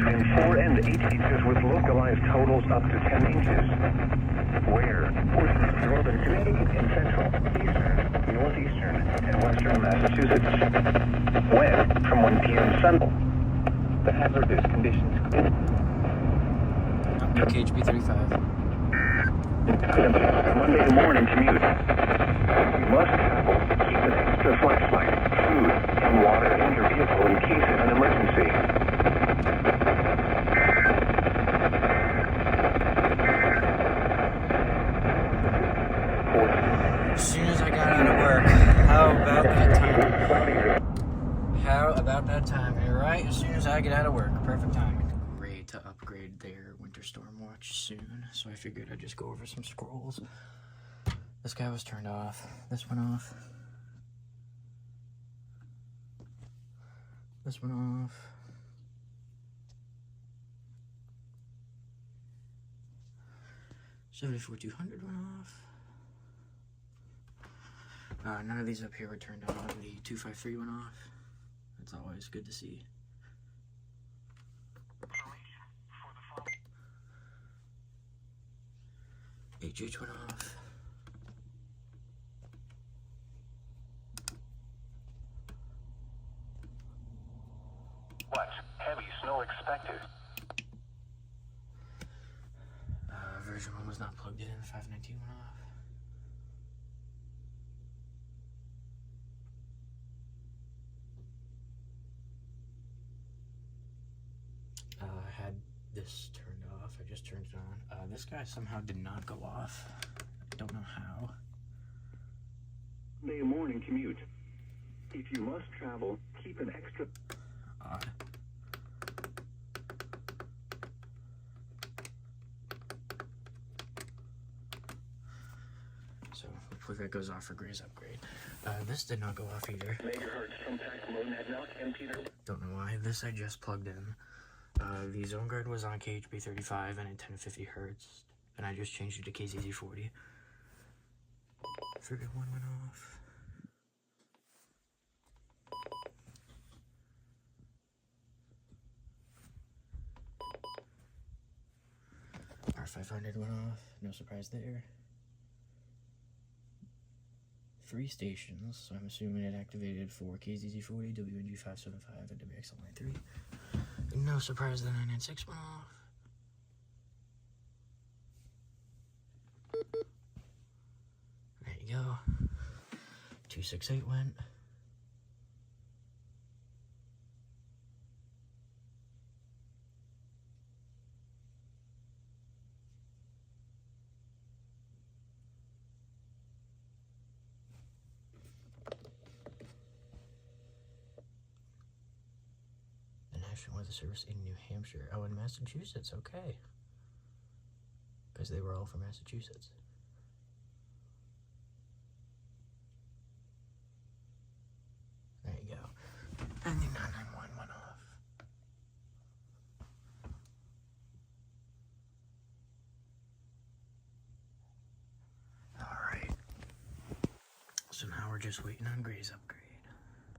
and 4 and 8 features with localized totals up to 10 inches. Where? Northern Community in central, eastern, northeastern, and western Massachusetts. When? From 1 p.m. Sunday. The hazardous conditions. KHB 35. Monday morning commute. You must travel. Keep an extra flashlight, food, and water in your vehicle in case of an emergency. As soon as I got out of work, how about that time? How about that time? Right as soon as I get out of work, perfect timing. Great to upgrade their winter storm watch soon, so I figured I'd just go over some scrolls. This guy was turned off. This went off. This went off. $74,200 went off. None of these up here were turned on. The 253 went off. That's always good to see. HH went off. What? Heavy snow expected. Version 1 was not plugged in. 519 went off. I had this turned off. I just turned it on. This guy somehow did not go off. I don't know how. Monday morning commute. If you must travel, keep an extra... Odd. So, hopefully that goes off for Gray's upgrade. This did not go off either. Megahertz compact low net knock empty. Don't know why. This I just plugged in. The zone guard was on KHB 35 and at 1050 hertz, and I just changed it to KZZ 40. Frigate 1 went off. R500 went off. No surprise there. 3 stations, so I'm assuming it activated for KZZ 40, WNG 575, and WXL 93. No surprise the 996 went off. There you go. 268 went. National Weather Service in New Hampshire. Oh, in Massachusetts, okay. Because they were all from Massachusetts. There you go. And the 991 went off. Alright. So now we're just waiting on Gray's upgrade.